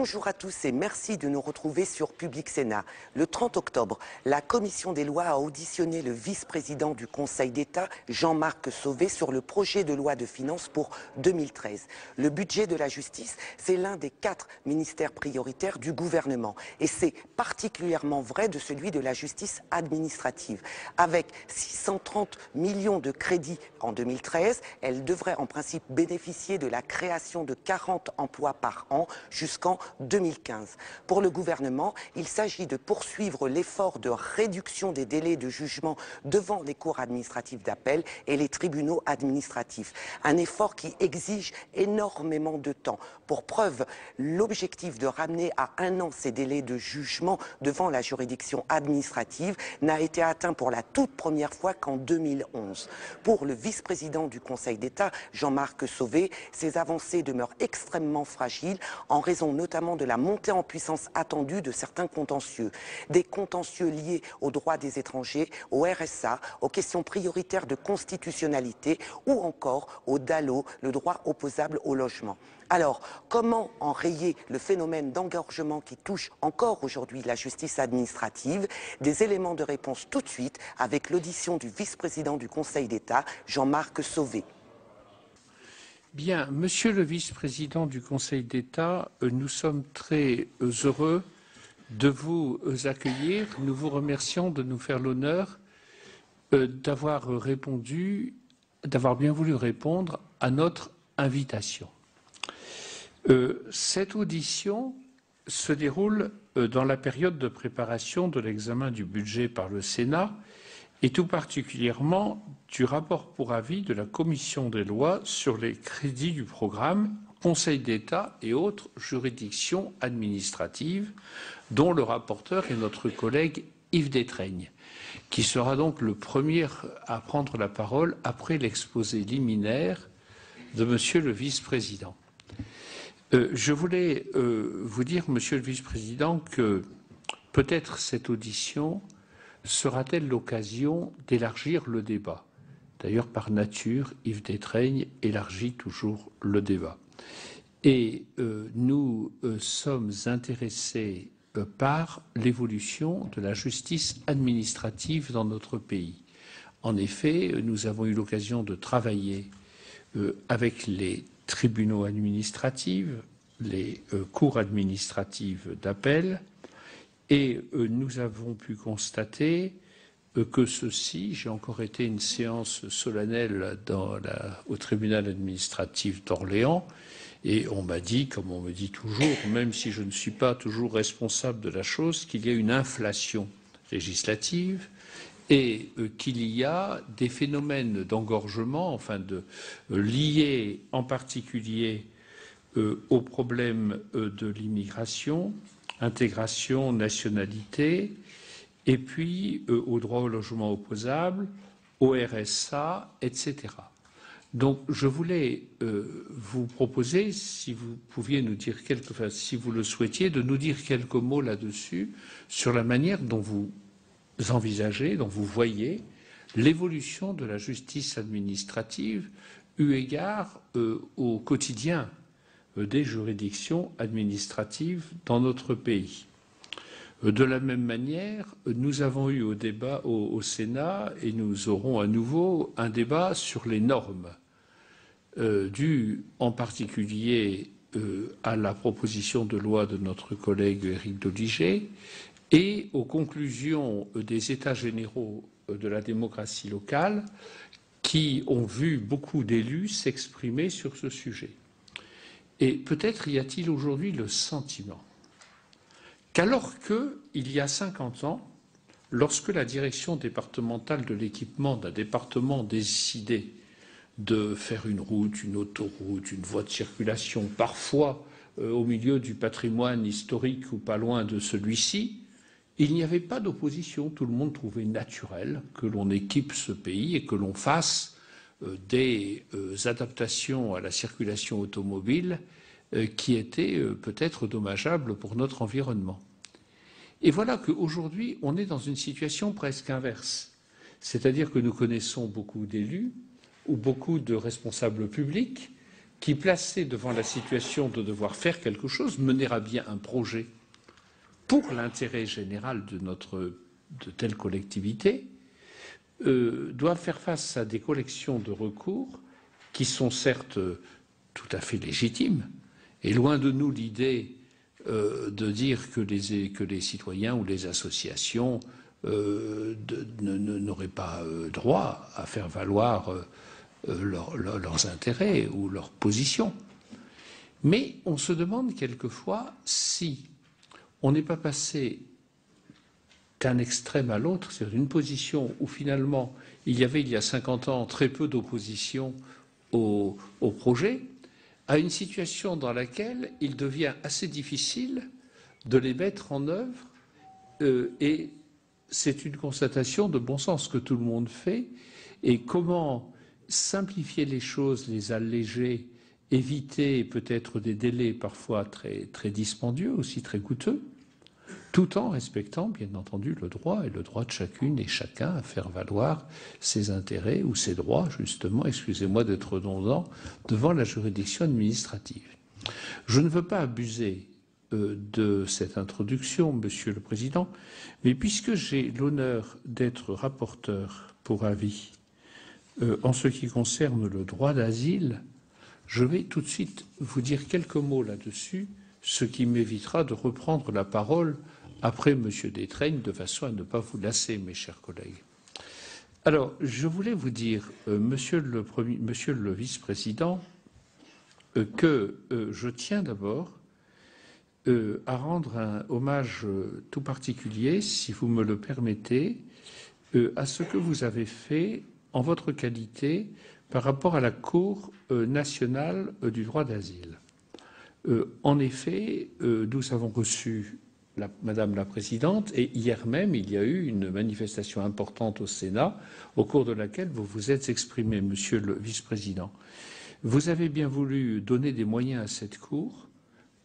Bonjour à tous et merci de nous retrouver sur Public Sénat. Le 30 octobre, la Commission des lois a auditionné le vice-président du Conseil d'État, Jean-Marc Sauvé, sur le projet de loi de finances pour 2013. Le budget de la justice, c'est l'un des 4 ministères prioritaires du gouvernement. Et c'est particulièrement vrai de celui de la justice administrative. Avec 630 millions de crédits en 2013, elle devrait en principe bénéficier de la création de 40 emplois par an jusqu'en 2015. Pour le gouvernement, il s'agit de poursuivre l'effort de réduction des délais de jugement devant les cours administratives d'appel et les tribunaux administratifs. Un effort qui exige énormément de temps. Pour preuve, l'objectif de ramener à 1 an ces délais de jugement devant la juridiction administrative n'a été atteint pour la toute première fois qu'en 2011. Pour le vice-président du Conseil d'État, Jean-Marc Sauvé, ces avancées demeurent extrêmement fragiles en raison notamment de la montée en puissance attendue de certains contentieux. Des contentieux liés aux droits des étrangers, au RSA, aux questions prioritaires de constitutionnalité ou encore au DALO, le droit opposable au logement. Alors, comment enrayer le phénomène d'engorgement qui touche encore aujourd'hui la justice administrative? Des éléments de réponse tout de suite avec l'audition du vice-président du Conseil d'État, Jean-Marc Sauvé. Bien, Monsieur le vice-président du Conseil d'État, nous sommes très heureux de vous accueillir. Nous vous remercions de nous faire l'honneur d'avoir bien voulu répondre à notre invitation. Cette audition se déroule dans la période de préparation de l'examen du budget par le Sénat et tout particulièrement du rapport pour avis de la Commission des lois sur les crédits du programme Conseil d'État et autres juridictions administratives, dont le rapporteur est notre collègue Yves Détraigne, qui sera donc le premier à prendre la parole après l'exposé liminaire de Monsieur le vice-président. Je voulais vous dire, Monsieur le vice-président, que peut-être cette audition sera-t-elle l'occasion d'élargir le débat. D'ailleurs, par nature, Yves Détraigne élargit toujours le débat. Et nous sommes intéressés par l'évolution de la justice administrative dans notre pays. En effet, nous avons eu l'occasion de travailler avec les tribunaux administratifs, les cours administratives d'appel, et nous avons pu constater que ceci, j'ai encore été à une séance solennelle au tribunal administratif d'Orléans, et on m'a dit, comme on me dit toujours, même si je ne suis pas toujours responsable de la chose, qu'il y a une inflation législative et qu'il y a des phénomènes d'engorgement, liés en particulier aux problèmes de l'immigration, intégration, nationalité, et puis au droit au logement opposable, au RSA, etc. Donc je voulais vous proposer, si vous pouviez nous dire si vous le souhaitiez, de nous dire quelques mots là-dessus, sur la manière dont vous envisagez, dont vous voyez l'évolution de la justice administrative eu égard au quotidien des juridictions administratives dans notre pays. De la même manière, nous avons eu au débat au Sénat, et nous aurons à nouveau un débat sur les normes, dues en particulier à la proposition de loi de notre collègue Éric Doligé et aux conclusions des États généraux de la démocratie locale qui ont vu beaucoup d'élus s'exprimer sur ce sujet. Et peut-être y a-t-il aujourd'hui le sentiment qu'alors qu'il y a 50 ans, lorsque la direction départementale de l'équipement d'un département décidait de faire une route, une autoroute, une voie de circulation, parfois au milieu du patrimoine historique ou pas loin de celui-ci, il n'y avait pas d'opposition. Tout le monde trouvait naturel que l'on équipe ce pays et que l'on fasse des adaptations à la circulation automobile qui étaient peut-être dommageables pour notre environnement. Et voilà qu'aujourd'hui, on est dans une situation presque inverse. C'est-à-dire que nous connaissons beaucoup d'élus ou beaucoup de responsables publics qui, placé devant la situation de devoir faire quelque chose, mener à bien un projet pour l'intérêt général de telle collectivité, doivent faire face à des collections de recours qui sont certes tout à fait légitimes, et loin de nous l'idée de dire que les citoyens ou les associations n'auraient pas droit à faire valoir leurs intérêts ou leurs positions. Mais on se demande quelquefois si on n'est pas passé d'un extrême à l'autre, c'est-à-dire d'une position où finalement il y avait il y a 50 ans très peu d'opposition au projet, à une situation dans laquelle il devient assez difficile de les mettre en œuvre, et c'est une constatation de bon sens que tout le monde fait, et comment simplifier les choses, les alléger, éviter peut-être des délais parfois très, très dispendieux, aussi très coûteux, tout en respectant, bien entendu, le droit de chacune et chacun à faire valoir ses intérêts ou ses droits, justement, excusez-moi d'être redondant, devant la juridiction administrative. Je ne veux pas abuser de cette introduction, Monsieur le Président, mais puisque j'ai l'honneur d'être rapporteur pour avis en ce qui concerne le droit d'asile, je vais tout de suite vous dire quelques mots là-dessus, ce qui m'évitera de reprendre la parole après M. Détraigne, de façon à ne pas vous lasser, mes chers collègues. Alors, je voulais vous dire, Monsieur le Vice-président, que je tiens d'abord à rendre un hommage tout particulier, si vous me le permettez, à ce que vous avez fait en votre qualité par rapport à la Cour nationale du droit d'asile. En effet, nous avons reçu Madame la Présidente, et hier même, il y a eu une manifestation importante au Sénat, au cours de laquelle vous vous êtes exprimé, Monsieur le Vice-président. Vous avez bien voulu donner des moyens à cette Cour,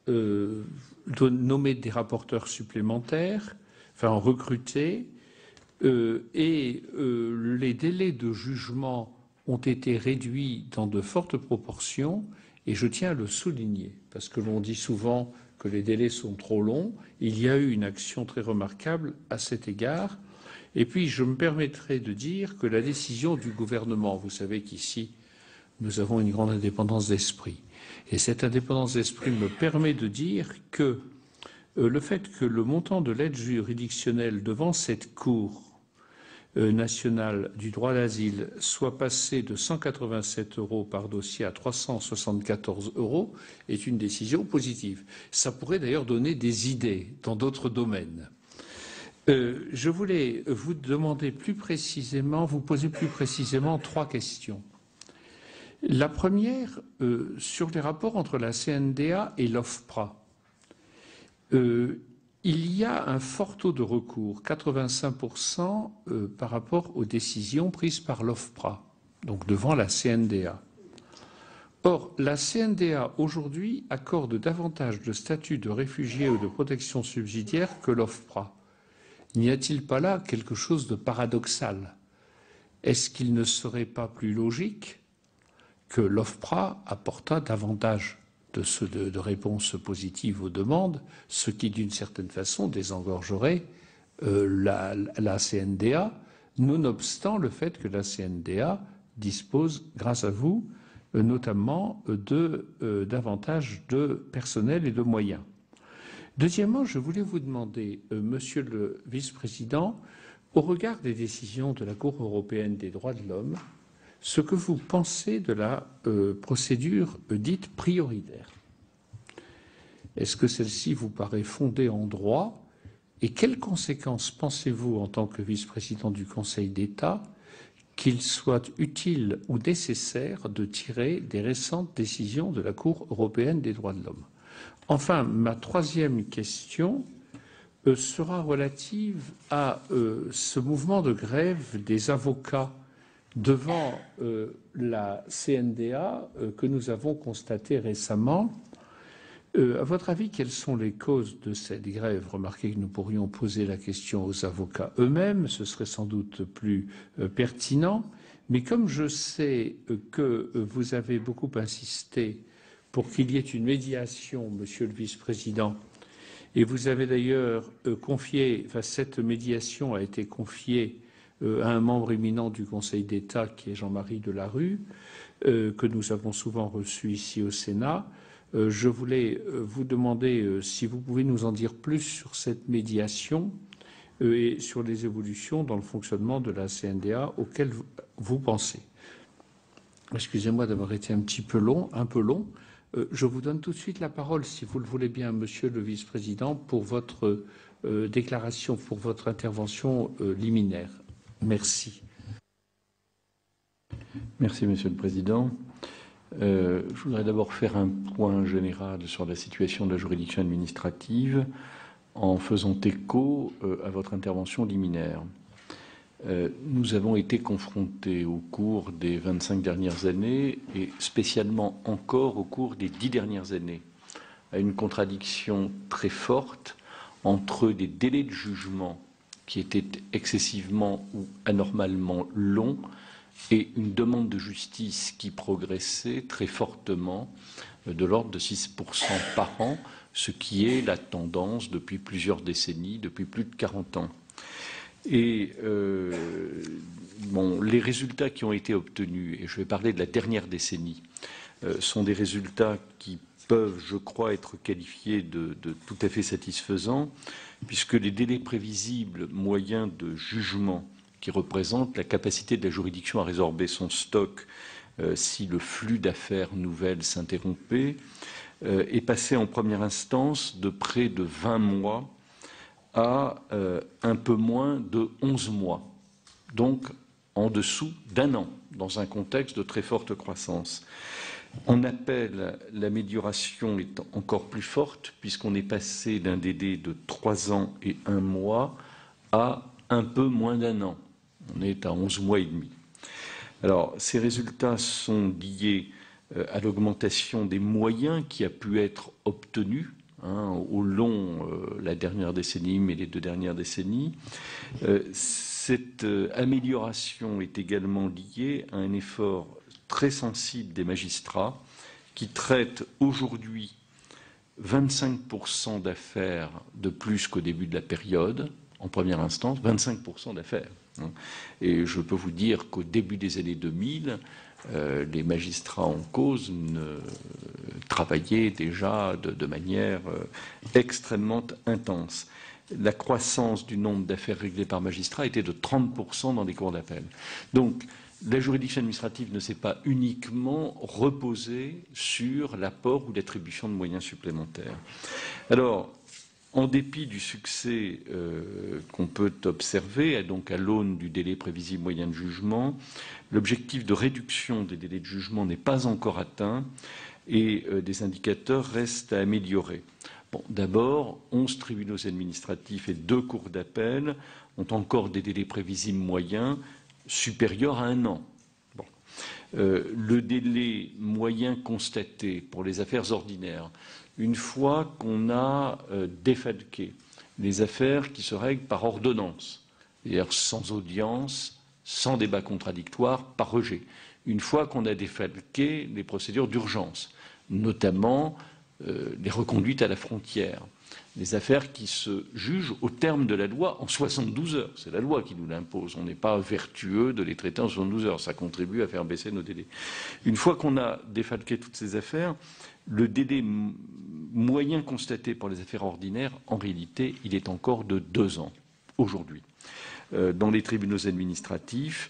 nommer des rapporteurs supplémentaires, enfin en recruter, et les délais de jugement ont été réduits dans de fortes proportions, et je tiens à le souligner, parce que l'on dit souvent que les délais sont trop longs. Il y a eu une action très remarquable à cet égard. Et puis, je me permettrai de dire que la décision du gouvernement, vous savez qu'ici, nous avons une grande indépendance d'esprit. Et cette indépendance d'esprit me permet de dire que le fait que le montant de l'aide juridictionnelle devant cette Cour nationale du droit d'asile soit passé de 187 € par dossier à 374 € est une décision positive. Ça pourrait d'ailleurs donner des idées dans d'autres domaines. Je voulais vous demander plus précisément, vous poser plus précisément 3 questions. La première, sur les rapports entre la CNDA et l'OFPRA. Il y a un fort taux de recours, 85% par rapport aux décisions prises par l'OFPRA, donc devant la CNDA. Or, la CNDA aujourd'hui accorde davantage de statut de réfugié ou de protection subsidiaire que l'OFPRA. N'y a-t-il pas là quelque chose de paradoxal? Est-ce qu'il ne serait pas plus logique que l'OFPRA apportât davantage de réponses positives aux demandes, ce qui, d'une certaine façon, désengorgerait la CNDA, nonobstant le fait que la CNDA dispose, grâce à vous, notamment davantage de personnel et de moyens. Deuxièmement, je voulais vous demander, Monsieur le Vice-président, au regard des décisions de la Cour européenne des droits de l'homme, ce que vous pensez de la procédure dite prioritaire. Est-ce que celle-ci vous paraît fondée en droit? Et quelles conséquences pensez-vous, en tant que vice-président du Conseil d'État, qu'il soit utile ou nécessaire de tirer des récentes décisions de la Cour européenne des droits de l'homme? Enfin, ma troisième question sera relative à ce mouvement de grève des avocats devant la CNDA que nous avons constaté récemment. À votre avis, quelles sont les causes de cette grève? Remarquez que nous pourrions poser la question aux avocats eux-mêmes, ce serait sans doute plus pertinent, Mais comme je sais que vous avez beaucoup insisté pour qu'il y ait une médiation, Monsieur le Vice-président, et vous avez d'ailleurs confié, enfin cette médiation a été confiée à un membre éminent du Conseil d'État qui est Jean-Marie Delarue, que nous avons souvent reçu ici au Sénat. Je voulais vous demander si vous pouvez nous en dire plus sur cette médiation et sur les évolutions dans le fonctionnement de la CNDA auxquelles vous pensez. Excusez-moi d'avoir été un peu long. Je vous donne tout de suite la parole, si vous le voulez bien, Monsieur le Vice-président, pour votre déclaration, pour votre intervention liminaire. Merci. Merci, Monsieur le Président. Je voudrais d'abord faire un point général sur la situation de la juridiction administrative en faisant écho à votre intervention liminaire. Nous avons été confrontés au cours des 25 dernières années, et spécialement encore au cours des 10 dernières années, à une contradiction très forte entre des délais de jugement qui étaient excessivement ou anormalement longs et une demande de justice qui progressait très fortement, de l'ordre de 6% par an, ce qui est la tendance depuis plusieurs décennies, depuis plus de 40 ans. Et les résultats qui ont été obtenus, et je vais parler de la dernière décennie, sont des résultats qui peuvent, je crois, être qualifiés de tout à fait satisfaisants, puisque les délais prévisibles moyens de jugement qui représentent la capacité de la juridiction à résorber son stock si le flux d'affaires nouvelles s'interrompait, est passé en première instance de près de 20 mois à un peu moins de 11 mois, donc en dessous d'un an, dans un contexte de très forte croissance. En appel, l'amélioration est encore plus forte, puisqu'on est passé d'un délai de 3 ans et 1 mois à un peu moins d'un an. On est à 11 mois et demi. Alors, ces résultats sont liés à l'augmentation des moyens qui a pu être obtenus au long la dernière décennie, mais les 2 dernières décennies. Cette amélioration est également liée à un effort très sensible des magistrats qui traitent aujourd'hui 25% d'affaires de plus qu'au début de la période, en première instance, 25% d'affaires. Et je peux vous dire qu'au début des années 2000, les magistrats en cause travaillaient déjà de manière extrêmement intense. La croissance du nombre d'affaires réglées par magistrat était de 30% dans les cours d'appel. Donc, la juridiction administrative ne s'est pas uniquement reposée sur l'apport ou l'attribution de moyens supplémentaires. Alors, en dépit du succès qu'on peut observer, donc à l'aune du délai prévisible moyen de jugement, l'objectif de réduction des délais de jugement n'est pas encore atteint et des indicateurs restent à améliorer. Bon, d'abord, 11 tribunaux administratifs et 2 cours d'appel ont encore des délais prévisibles moyens supérieurs à 1 an. Bon. Le délai moyen constaté pour les affaires ordinaires, une fois qu'on a défalqué les affaires qui se règlent par ordonnance, c'est-à-dire sans audience, sans débat contradictoire, par rejet, une fois qu'on a défalqué les procédures d'urgence, notamment les reconduites à la frontière, les affaires qui se jugent au terme de la loi en 72 heures. C'est la loi qui nous l'impose. On n'est pas vertueux de les traiter en 72 heures. Ça contribue à faire baisser nos délais. Une fois qu'on a défalqué toutes ces affaires, le délai moyen constaté pour les affaires ordinaires, en réalité, il est encore de 2 ans aujourd'hui dans les tribunaux administratifs.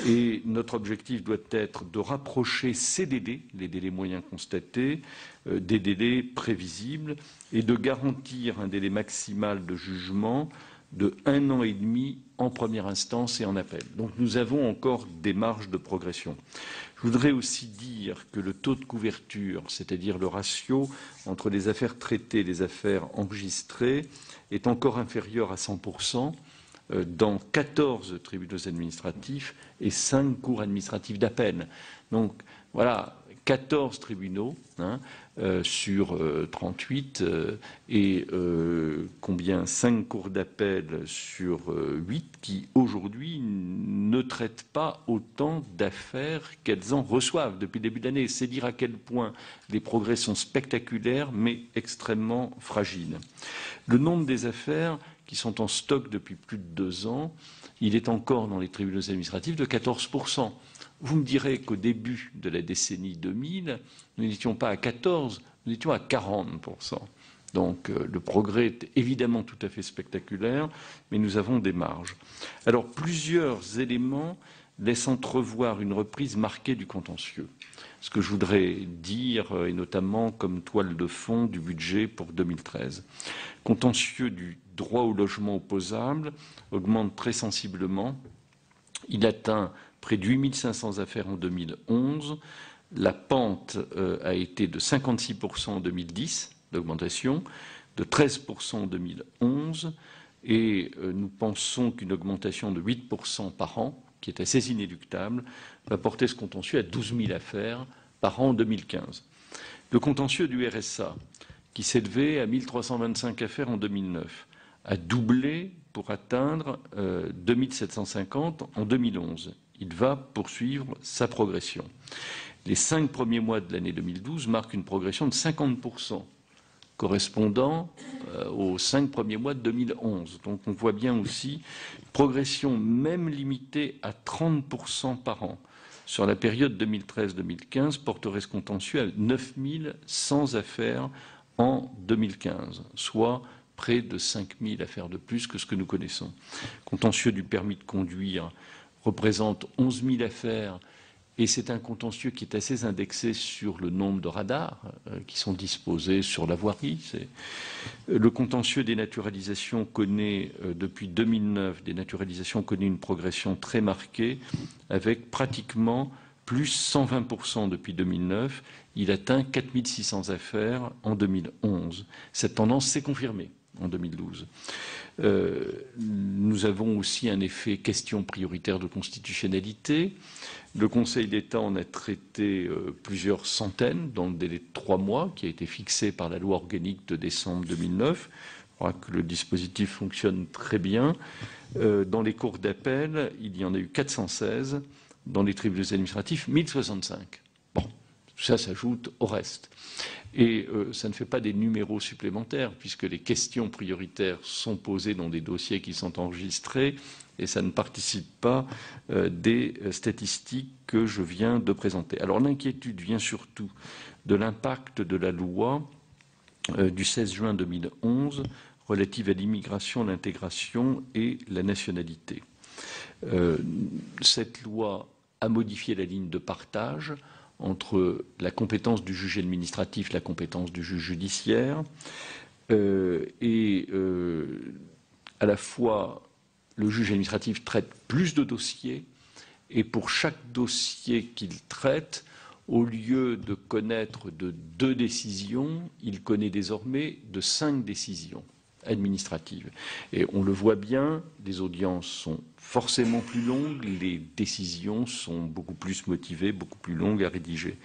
Et notre objectif doit être de rapprocher ces délais, les délais moyens constatés, des délais prévisibles et de garantir un délai maximal de jugement de 1 an et demi en première instance et en appel. Donc nous avons encore des marges de progression. Je voudrais aussi dire que le taux de couverture, c'est-à-dire le ratio entre les affaires traitées et les affaires enregistrées, est encore inférieur à 100% dans 14 tribunaux administratifs et 5 cours administratifs d'appel. Donc voilà, 14 tribunaux sur 38 et 5 cours d'appel sur 8 qui aujourd'hui ne traitent pas autant d'affaires qu'elles en reçoivent depuis le début de l'année. C'est dire à quel point les progrès sont spectaculaires mais extrêmement fragiles. Le nombre des affaires qui sont en stock depuis plus de 2 ans, il est encore dans les tribunaux administratifs de 14%. Vous me direz qu'au début de la décennie 2000, nous n'étions pas à 14, nous étions à 40%. Donc le progrès est évidemment tout à fait spectaculaire, mais nous avons des marges. Alors plusieurs éléments laissent entrevoir une reprise marquée du contentieux. Ce que je voudrais dire, et notamment comme toile de fond du budget pour 2013. Contentieux du droit au logement opposable augmente très sensiblement. Il atteint près de 8500 affaires en 2011. La pente a été de 56% en 2010, d'augmentation, de 13% en 2011, et nous pensons qu'une augmentation de 8% par an, qui est assez inéluctable, va porter ce contentieux à 12 000 affaires par an en 2015. Le contentieux du RSA, qui s'élevait à 1325 affaires en 2009, a doublé pour atteindre 2750 en 2011. Il va poursuivre sa progression. Les 5 premiers mois de l'année 2012 marquent une progression de 50%, correspondant aux 5 premiers mois de 2011. Donc on voit bien aussi une progression même limitée à 30% par an. Sur la période 2013-2015, porterait ce contentieux à 9100 affaires en 2015, soit près de 5000 affaires de plus que ce que nous connaissons. Contentieux du permis de conduire représente 11 000 affaires et c'est un contentieux qui est assez indexé sur le nombre de radars qui sont disposés sur la voirie. Le contentieux des naturalisations connaît, depuis 2009, connaît une progression très marquée avec pratiquement plus 120% depuis 2009. Il atteint 4600 affaires en 2011. Cette tendance s'est confirmée en 2012. Nous avons aussi un effet question prioritaire de constitutionnalité. Le Conseil d'État en a traité plusieurs centaines dans le délai de 3 mois qui a été fixé par la loi organique de décembre 2009. Je crois que le dispositif fonctionne très bien. Dans les cours d'appel, il y en a eu 416. Dans les tribunaux administratifs, 1065. Bon, tout ça s'ajoute au reste. Et ça ne fait pas des numéros supplémentaires, puisque les questions prioritaires sont posées dans des dossiers qui sont enregistrés, et ça ne participe pas des statistiques que je viens de présenter. Alors l'inquiétude vient surtout de l'impact de la loi du 16 juin 2011 relative à l'immigration, l'intégration et la nationalité. Cette loi a modifié la ligne de partage entre la compétence du juge administratif et la compétence du juge judiciaire. À la fois, le juge administratif traite plus de dossiers et pour chaque dossier qu'il traite, au lieu de connaître de 2 décisions, il connaît désormais de 5 décisions administratives. Et on le voit bien, les audiences sont forcément plus longues, les décisions sont beaucoup plus motivées, beaucoup plus longues à rédiger.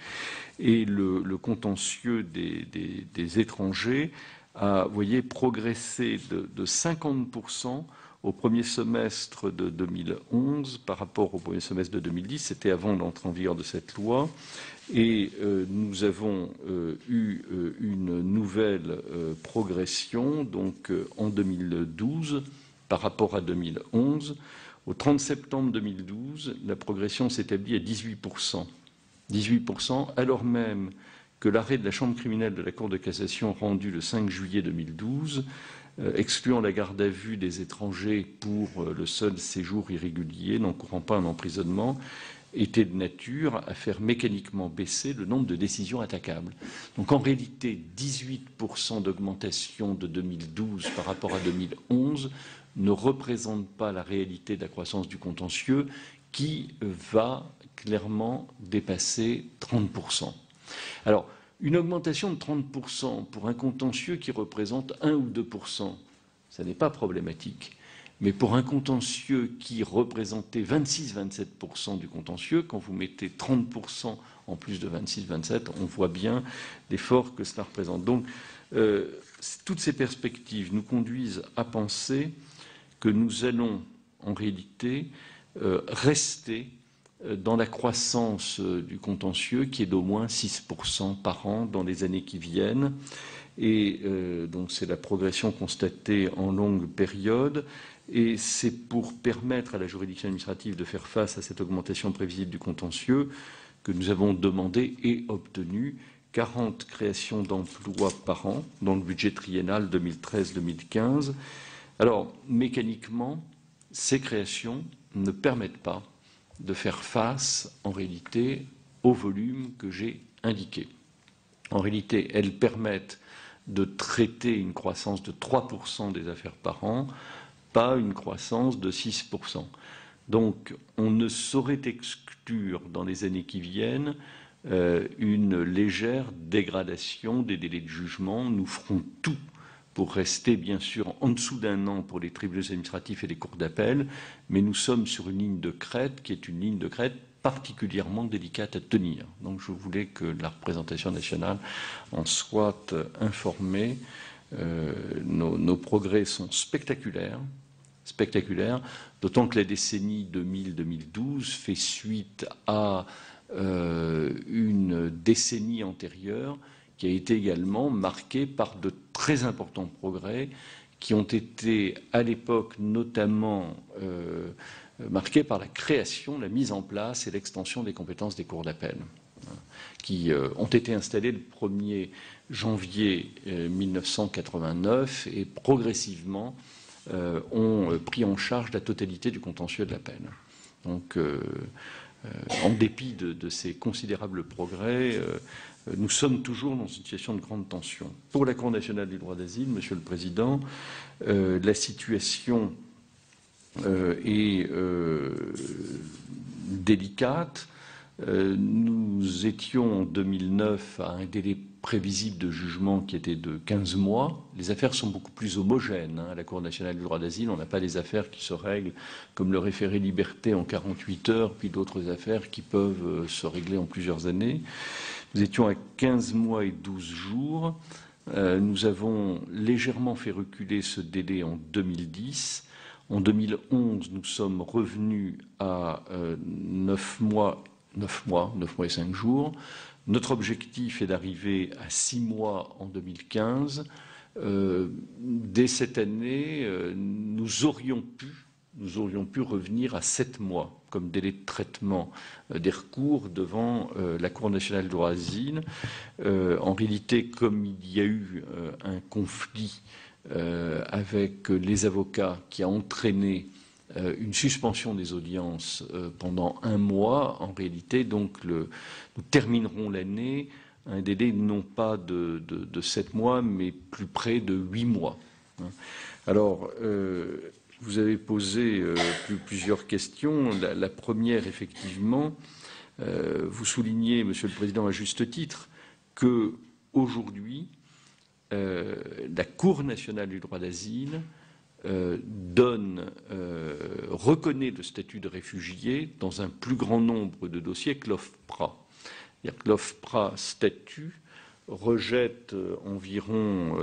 Et le contentieux des étrangers a, vous voyez, progressé de 50% au premier semestre de 2011 par rapport au premier semestre de 2010. C'était avant l'entrée en vigueur de cette loi. Et nous avons eu une nouvelle progression donc en 2012 par rapport à 2011. Au 30 septembre 2012, la progression s'établit à 18%. 18%, alors même que l'arrêt de la Chambre criminelle de la Cour de cassation rendu le 5 juillet 2012, excluant la garde à vue des étrangers pour le seul séjour irrégulier, n'encourant pas un emprisonnement, était de nature à faire mécaniquement baisser le nombre de décisions attaquables. Donc en réalité, 18% d'augmentation de 2012 par rapport à 2011 ne représente pas la réalité de la croissance du contentieux qui va clairement dépasser 30%. Alors, une augmentation de 30% pour un contentieux qui représente 1 ou 2%, ça n'est pas problématique. Mais pour un contentieux qui représentait 26-27% du contentieux, quand vous mettez 30% en plus de 26-27, on voit bien l'effort que cela représente. Donc, toutes ces perspectives nous conduisent à penser que nous allons, en réalité, rester dans la croissance du contentieux qui est d'au moins 6% par an dans les années qui viennent. Et donc c'est la progression constatée en longue période. Et c'est pour permettre à la juridiction administrative de faire face à cette augmentation prévisible du contentieux que nous avons demandé et obtenu 40 créations d'emplois par an dans le budget triennal 2013-2015. Alors, mécaniquement, ces créations ne permettent pas de faire face, en réalité, au volume que j'ai indiqué. En réalité, elles permettent de traiter une croissance de 3% des affaires par an, pas une croissance de 6%. Donc, on ne saurait exclure dans les années qui viennent une légère dégradation des délais de jugement. Nous ferons tout pour rester, bien sûr, en dessous d'un an pour les tribunaux administratifs et les cours d'appel, mais nous sommes sur une ligne de crête qui est une ligne de crête particulièrement délicate à tenir. Donc je voulais que la représentation nationale en soit informée. Nos progrès sont spectaculaires, d'autant que la décennie 2000-2012 fait suite à une décennie antérieure qui a été également marquée par de très importants progrès qui ont été à l'époque notamment marqués par la création, la mise en place et l'extension des compétences des cours d'appel, qui ont été installées le 1er janvier 1989 et progressivement ont pris en charge la totalité du contentieux de l'appel. Donc, en dépit de ces considérables progrès, nous sommes toujours dans une situation de grande tension. Pour la Cour nationale du droit d'asile, Monsieur le Président, la situation est délicate. Nous étions en 2009 à un délai prévisible de jugement qui était de 15 mois. Les affaires sont beaucoup plus homogènes. À la Cour nationale du droit d'asile, on n'a pas des affaires qui se règlent comme le référé liberté en 48 heures, puis d'autres affaires qui peuvent se régler en plusieurs années. Nous étions à 15 mois et 12 jours. Nous avons légèrement fait reculer ce délai en 2010. En 2011, nous sommes revenus à 9 mois et 5 jours. Notre objectif est d'arriver à 6 mois en 2015. Dès cette année, nous aurions pu revenir à 7 mois comme délai de traitement des recours devant la Cour nationale du droit d'asile. En réalité, comme il y a eu un conflit avec les avocats qui a entraîné une suspension des audiences pendant 1 mois, en réalité, donc nous terminerons l'année à un délai non pas de 7 mois, mais plus près de 8 mois. Alors, vous avez posé plusieurs questions. La première, effectivement, vous soulignez, Monsieur le Président, à juste titre, que aujourd'hui, la Cour nationale du droit d'asile reconnaît le statut de réfugié dans un plus grand nombre de dossiers que l'OFPRA. C'est-à-dire que l'OFPRA statut rejette environ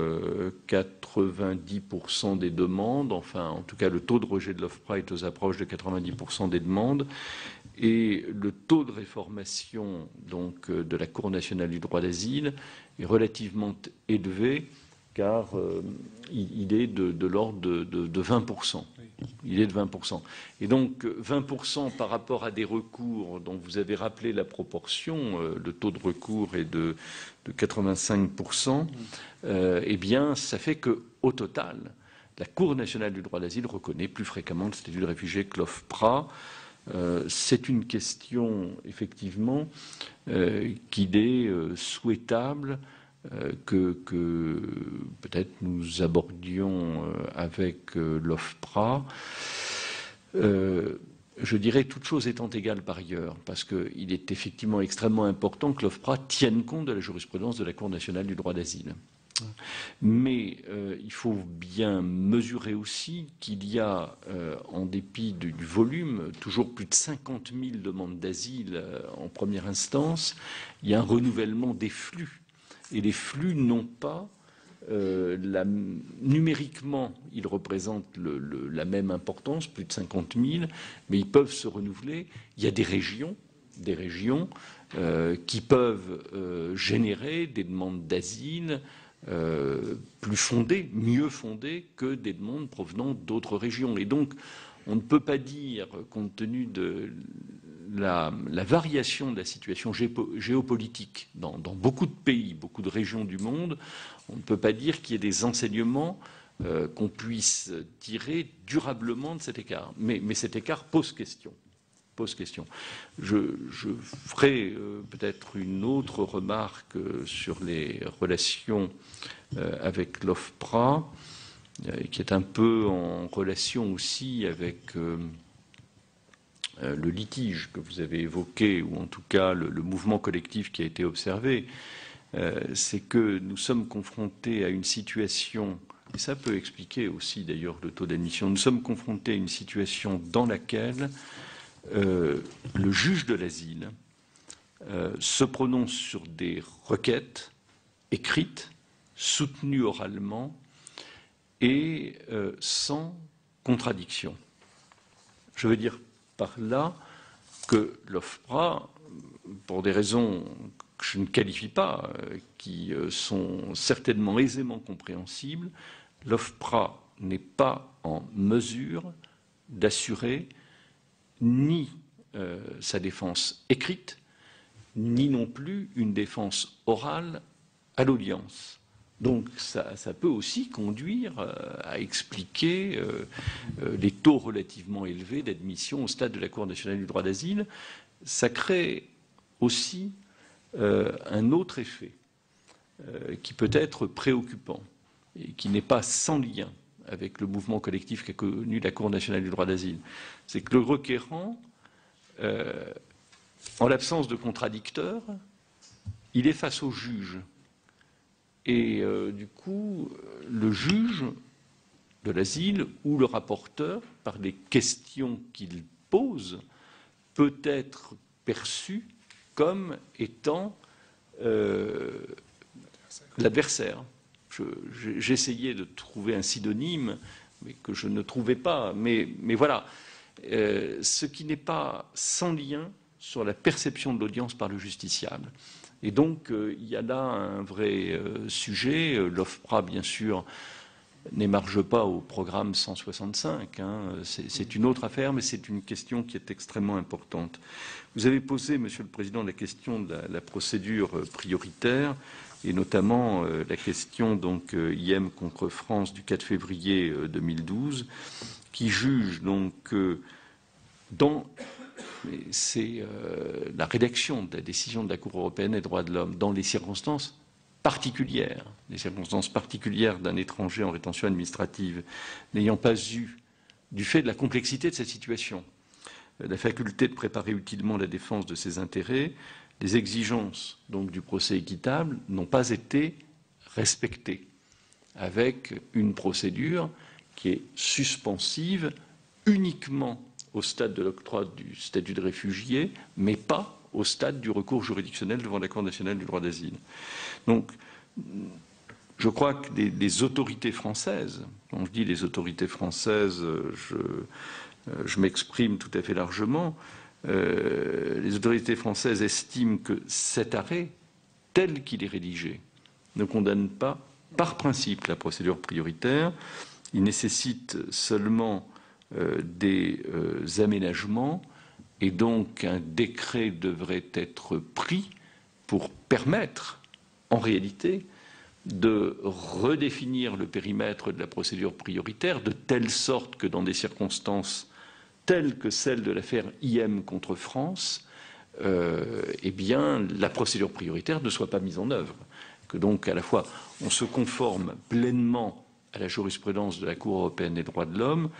90% des demandes, enfin en tout cas le taux de rejet de l'OFPRA est aux approches de 90% des demandes, et le taux de réformation donc de la Cour nationale du droit d'asile est relativement élevé, car il est de l'ordre de 20%. Il est de 20%. Et donc 20% par rapport à des recours dont vous avez rappelé la proportion, le taux de recours est de 85%, eh bien ça fait qu'au total, la Cour nationale du droit d'asile reconnaît plus fréquemment le statut de réfugié que l'OFPRA. C'est une question, effectivement, qu'il est souhaitable que peut-être nous abordions avec l'OFPRA. Je dirais, toute chose étant égale par ailleurs, parce qu'il est effectivement extrêmement important que l'OFPRA tienne compte de la jurisprudence de la Cour nationale du droit d'asile. Mais il faut bien mesurer aussi qu'il y a, en dépit du volume, toujours plus de 50 000 demandes d'asile en première instance, il y a un renouvellement des flux. Et les flux n'ont pas, numériquement, ils représentent la même importance, plus de 50 000, mais ils peuvent se renouveler. Il y a des régions qui peuvent générer des demandes d'asile plus fondées, mieux fondées que des demandes provenant d'autres régions. Et donc, on ne peut pas dire, compte tenu de la variation de la situation géopolitique dans beaucoup de pays, beaucoup de régions du monde, on ne peut pas dire qu'il y ait des enseignements qu'on puisse tirer durablement de cet écart. Mais cet écart pose question. Je ferai peut-être une autre remarque sur les relations avec l'OFPRA, qui est un peu en relation aussi avec le litige que vous avez évoqué, ou en tout cas le mouvement collectif qui a été observé. C'est que nous sommes confrontés à une situation, et ça peut expliquer aussi d'ailleurs le taux d'admission, nous sommes confrontés à une situation dans laquelle le juge de l'asile se prononce sur des requêtes écrites, soutenues oralement et sans contradiction. Je veux dire par là que l'OFPRA, pour des raisons que je ne qualifie pas, qui sont certainement aisément compréhensibles, l'OFPRA n'est pas en mesure d'assurer ni sa défense écrite, ni non plus une défense orale à l'audience. Donc ça peut aussi conduire à expliquer les taux relativement élevés d'admission au stade de la Cour nationale du droit d'asile. Ça crée aussi un autre effet qui peut être préoccupant et qui n'est pas sans lien avec le mouvement collectif qu'a connu la Cour nationale du droit d'asile. C'est que le requérant, en l'absence de contradicteur, il est face au juge. Et du coup, le juge de l'asile ou le rapporteur, par les questions qu'il pose, peut être perçu comme étant l'adversaire. J'essayais de trouver un synonyme, mais que je ne trouvais pas. Mais voilà, ce qui n'est pas sans lien sur la perception de l'audience par le justiciable. Et donc, il y a là un vrai sujet. L'OFPRA, bien sûr, n'émarge pas au programme 165. C'est une autre affaire, mais c'est une question qui est extrêmement importante. Vous avez posé, Monsieur le Président, la question de la procédure prioritaire, et notamment la question donc IM contre France du 4 février 2012, qui juge donc c'est la rédaction de la décision de la Cour européenne des droits de l'homme dans les circonstances particulières d'un étranger en rétention administrative n'ayant pas eu, du fait de la complexité de cette situation, la faculté de préparer utilement la défense de ses intérêts, les exigences donc du procès équitable n'ont pas été respectées, avec une procédure qui est suspensive uniquement au stade de l'octroi du statut de réfugié, mais pas au stade du recours juridictionnel devant la Cour nationale du droit d'asile. Donc, je crois que les autorités françaises, quand je dis les autorités françaises, je m'exprime tout à fait largement, les autorités françaises estiment que cet arrêt, tel qu'il est rédigé, ne condamne pas par principe la procédure prioritaire. Il nécessite seulement des aménagements, et donc un décret devrait être pris pour permettre, en réalité, de redéfinir le périmètre de la procédure prioritaire de telle sorte que dans des circonstances telles que celle de l'affaire IM contre France, eh bien, la procédure prioritaire ne soit pas mise en œuvre. Que donc, à la fois, on se conforme pleinement à la jurisprudence de la Cour européenne des droits de l'homme,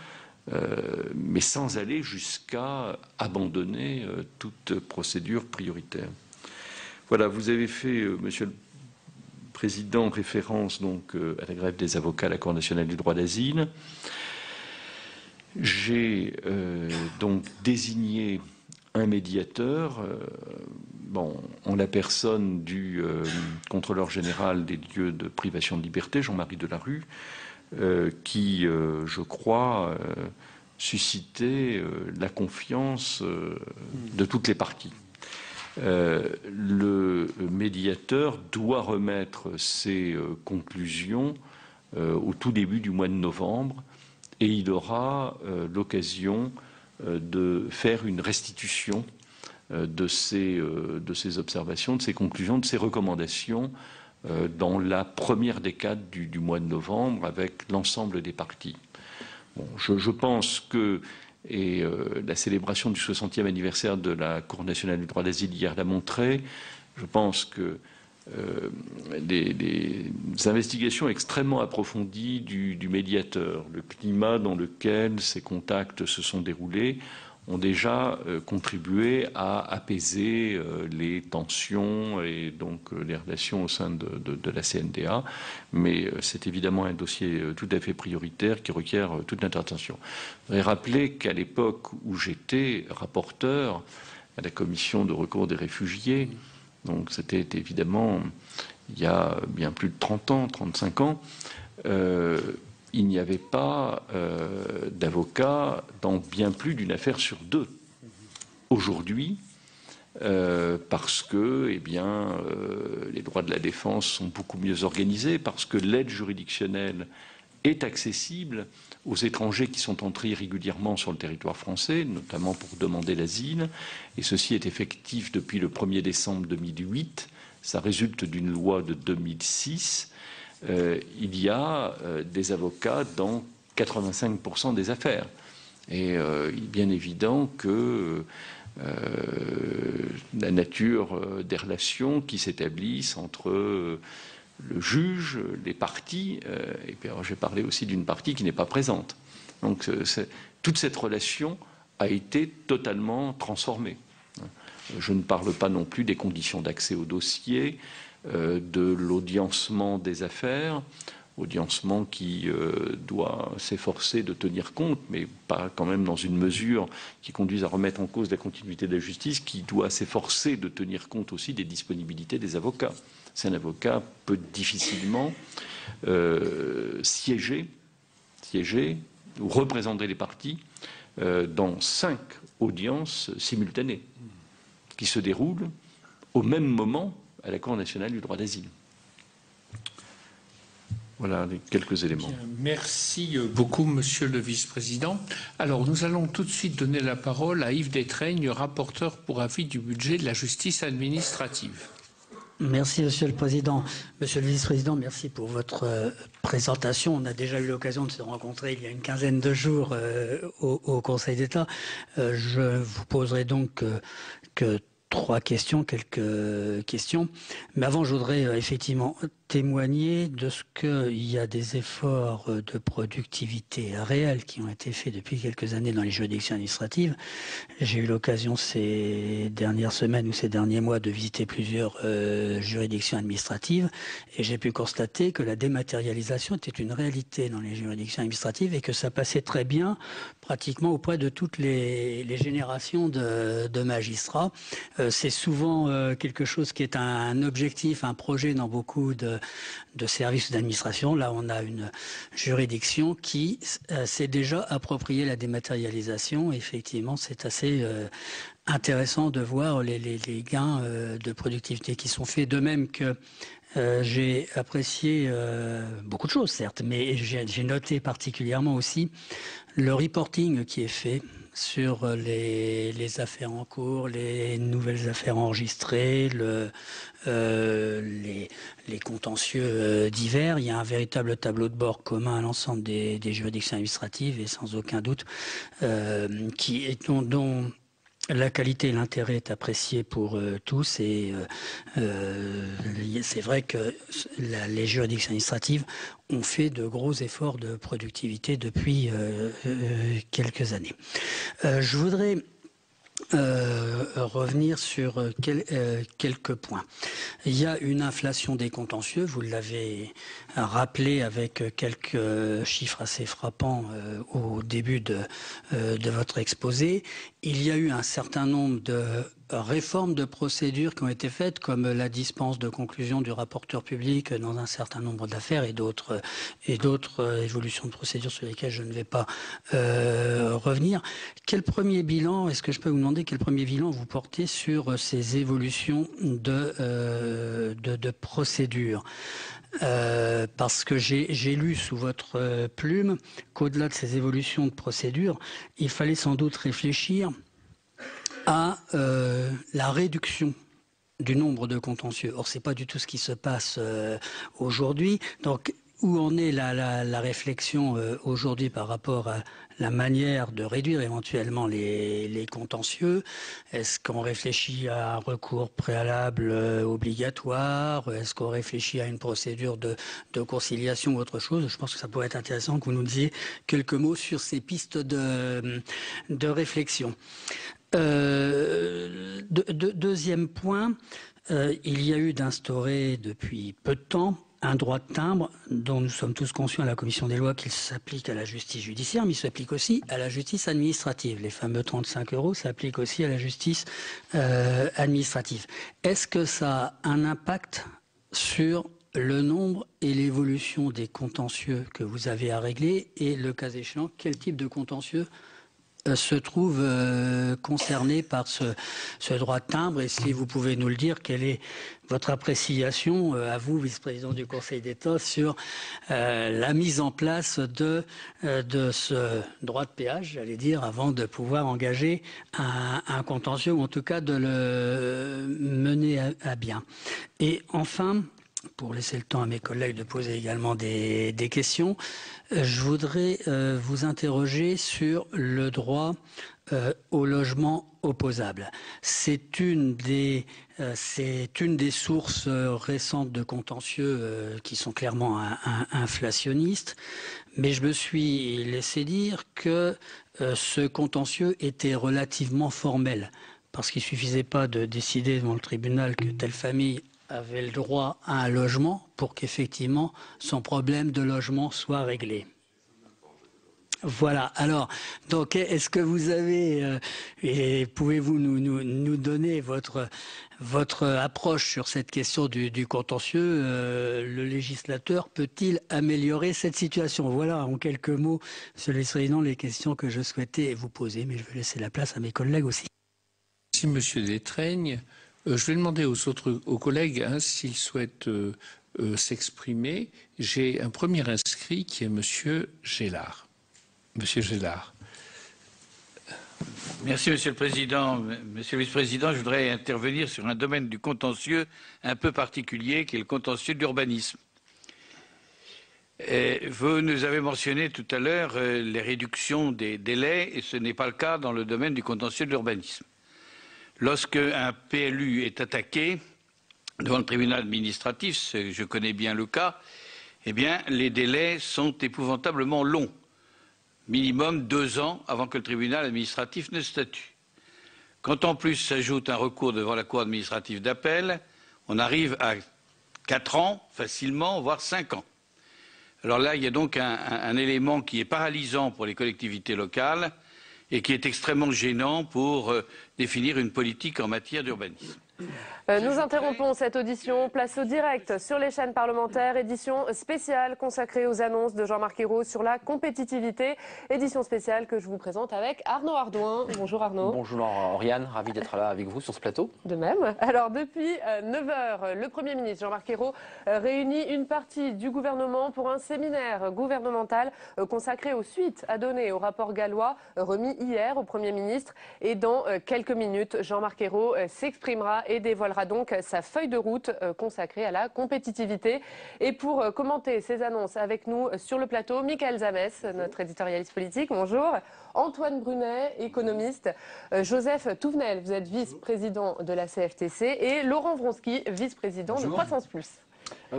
mais sans aller jusqu'à abandonner toute procédure prioritaire. Voilà, vous avez fait, Monsieur le Président référence donc à la grève des avocats à la Cour nationale du droit d'asile. J'ai donc désigné un médiateur, en la personne du contrôleur général des lieux de privation de liberté, Jean-Marie Delarue, qui, je crois, suscitait la confiance de toutes les parties. Le médiateur doit remettre ses conclusions au tout début du mois de novembre et il aura l'occasion de faire une restitution de ces observations, de ces conclusions, de ces recommandations dans la première décade du mois de novembre avec l'ensemble des parties. Bon, je pense que la célébration du 60e anniversaire de la Cour nationale du droit d'asile hier l'a montré. Je pense que des investigations extrêmement approfondies du médiateur, le climat dans lequel ces contacts se sont déroulés, ont déjà contribué à apaiser les tensions et donc les relations au sein de la CNDA. Mais c'est évidemment un dossier tout à fait prioritaire qui requiert toute notre attention. Je voudrais rappeler qu'à l'époque où j'étais rapporteur à la commission de recours des réfugiés, donc c'était évidemment il y a bien plus de 30 ans, 35 ans, il n'y avait pas d'avocat dans bien plus d'une affaire sur deux. Aujourd'hui, parce que les droits de la défense sont beaucoup mieux organisés, parce que l'aide juridictionnelle est accessible aux étrangers qui sont entrés régulièrement sur le territoire français, notamment pour demander l'asile, et ceci est effectif depuis le 1er décembre 2008. Ça résulte d'une loi de 2006. Il y a des avocats dans 85% des affaires. Et il est bien évident que la nature des relations qui s'établissent entre le juge, les parties, et puis j'ai parlé aussi d'une partie qui n'est pas présente. Donc toute cette relation a été totalement transformée. Je ne parle pas non plus des conditions d'accès au dossier, de l'audiencement des affaires, audiencement qui doit s'efforcer de tenir compte, mais pas quand même dans une mesure qui conduise à remettre en cause la continuité de la justice, qui doit s'efforcer de tenir compte aussi des disponibilités des avocats. Un avocat peut difficilement siéger ou représenter les parties dans 5 audiences simultanées qui se déroulent au même moment à la Cour nationale du droit d'asile. Voilà les quelques éléments. Bien, merci beaucoup, Monsieur le Vice-président. Alors, nous allons tout de suite donner la parole à Yves Détraigne, rapporteur pour avis du budget de la justice administrative. Merci, Monsieur le Président. Monsieur le Vice-président, merci pour votre présentation. On a déjà eu l'occasion de se rencontrer il y a une quinzaine de jours au Conseil d'État. Je vous poserai donc que 3 questions, quelques questions. Mais avant, je voudrais effectivement témoigner de ce qu'il y a des efforts de productivité réels qui ont été faits depuis quelques années dans les juridictions administratives. J'ai eu l'occasion ces dernières semaines ou ces derniers mois de visiter plusieurs juridictions administratives et j'ai pu constater que la dématérialisation était une réalité dans les juridictions administratives et que ça passait très bien pratiquement auprès de toutes les générations de magistrats. C'est souvent quelque chose qui est un objectif, un projet dans beaucoup de services d'administration. Là, on a une juridiction qui s'est déjà approprié la dématérialisation. Effectivement, c'est assez intéressant de voir les gains de productivité qui sont faits. De même que j'ai apprécié beaucoup de choses, certes, mais j'ai noté particulièrement aussi le reporting qui est fait sur les affaires en cours, les nouvelles affaires enregistrées, les contentieux divers. Il y a un véritable tableau de bord commun à l'ensemble des juridictions administratives et sans aucun doute dont la qualité et l'intérêt est apprécié pour tous et c'est vrai que les juridictions administratives ont fait de gros efforts de productivité depuis quelques années. Je voudrais revenir sur quelques points. Il y a une inflation des contentieux, vous l'avez rappelé avec quelques chiffres assez frappants au début de votre exposé. Il y a eu un certain nombre de réformes de procédures qui ont été faites, comme la dispense de conclusion du rapporteur public dans un certain nombre d'affaires et d'autres évolutions de procédures sur lesquelles je ne vais pas revenir. Quel premier bilan, est-ce que je peux vous demander quel premier bilan vous portez sur ces évolutions de procédures? Parce que j'ai lu sous votre plume qu'au-delà de ces évolutions de procédure, il fallait sans doute réfléchir à la réduction du nombre de contentieux. Or, c'est pas du tout ce qui se passe aujourd'hui. Donc, où en est la réflexion aujourd'hui par rapport à la manière de réduire éventuellement les contentieux? Est-ce qu'on réfléchit à un recours préalable obligatoire? Est-ce qu'on réfléchit à une procédure de conciliation ou autre chose? Je pense que ça pourrait être intéressant que vous nous disiez quelques mots sur ces pistes de réflexion. Deuxième point, il y a eu d'instaurer depuis peu de temps un droit de timbre dont nous sommes tous conscients à la Commission des lois qu'il s'applique à la justice judiciaire, mais il s'applique aussi à la justice administrative. Les fameux 35 € s'appliquent aussi à la justice administrative. Est-ce que ça a un impact sur le nombre et l'évolution des contentieux que vous avez à régler et, le cas échéant, quel type de contentieux se trouve concerné par ce droit de timbre? Et si vous pouvez nous le dire, quelle est votre appréciation, à vous, vice-président du Conseil d'État, sur la mise en place de ce droit de péage, j'allais dire, avant de pouvoir engager un contentieux, ou en tout cas de le mener à bien. Et enfin, pour laisser le temps à mes collègues de poser également des questions, je voudrais vous interroger sur le droit au logement opposable. C'est une des sources récentes de contentieux qui sont clairement inflationnistes, mais je me suis laissé dire que ce contentieux était relativement formel, parce qu'il ne suffisait pas de décider devant le tribunal que telle famille avait le droit à un logement pour qu'effectivement son problème de logement soit réglé. Voilà. Alors, donc, est-ce que vous avez et pouvez-vous nous donner votre approche sur cette question du contentieux? Le législateur peut-il améliorer cette situation? Voilà, en quelques mots, Monsieur le Président, les questions que je souhaitais vous poser, mais je vais laisser la place à mes collègues aussi. Merci, Monsieur Détraigne. Je vais demander aux collègues s'ils souhaitent s'exprimer. J'ai un premier inscrit qui est Monsieur Gélard. Monsieur Gélard. Merci, Monsieur le Président. Monsieur le Vice-président, je voudrais intervenir sur un domaine du contentieux un peu particulier, qui est le contentieux de l'urbanisme. Vous nous avez mentionné tout à l'heure les réductions des délais, et ce n'est pas le cas dans le domaine du contentieux de l'urbanisme. Lorsque un PLU est attaqué devant le tribunal administratif, je connais bien le cas, eh bien, les délais sont épouvantablement longs. Minimum 2 ans avant que le tribunal administratif ne statue. Quand en plus s'ajoute un recours devant la cour administrative d'appel, on arrive à 4 ans facilement, voire 5 ans. Alors là, il y a donc un élément qui est paralysant pour les collectivités locales et qui est extrêmement gênant pour définir une politique en matière d'urbanisme. Nous interrompons cette audition. Place au direct sur les chaînes parlementaires. Édition spéciale consacrée aux annonces de Jean-Marc Ayrault sur la compétitivité. Édition spéciale que je vous présente avec Arnaud Ardouin. Bonjour Arnaud. Bonjour Oriane, ravi d'être là avec vous sur ce plateau. De même. Alors depuis 9 h, le Premier ministre Jean-Marc Ayrault réunit une partie du gouvernement pour un séminaire gouvernemental consacré aux suites à donner au rapport gallois remis hier au Premier ministre. Et dans quelques minutes, Jean-Marc Ayrault s'exprimera et dévoilera donc sa feuille de route consacrée à la compétitivité. Et pour commenter ces annonces avec nous sur le plateau, Michael Zamès, notre éditorialiste politique, bonjour. Antoine Brunet, économiste. Joseph Touvenel, vous êtes vice-président de la CFTC. Et Laurent Vronsky, vice-président de Croissance Plus.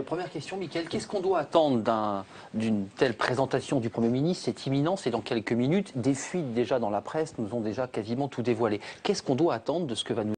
Première question, Mickaël, qu'est-ce qu'on doit attendre d'une telle présentation du Premier ministre? C'est imminent, c'est dans quelques minutes. Des fuites déjà dans la presse nous ont déjà quasiment tout dévoilé. Qu'est-ce qu'on doit attendre de ce que va nous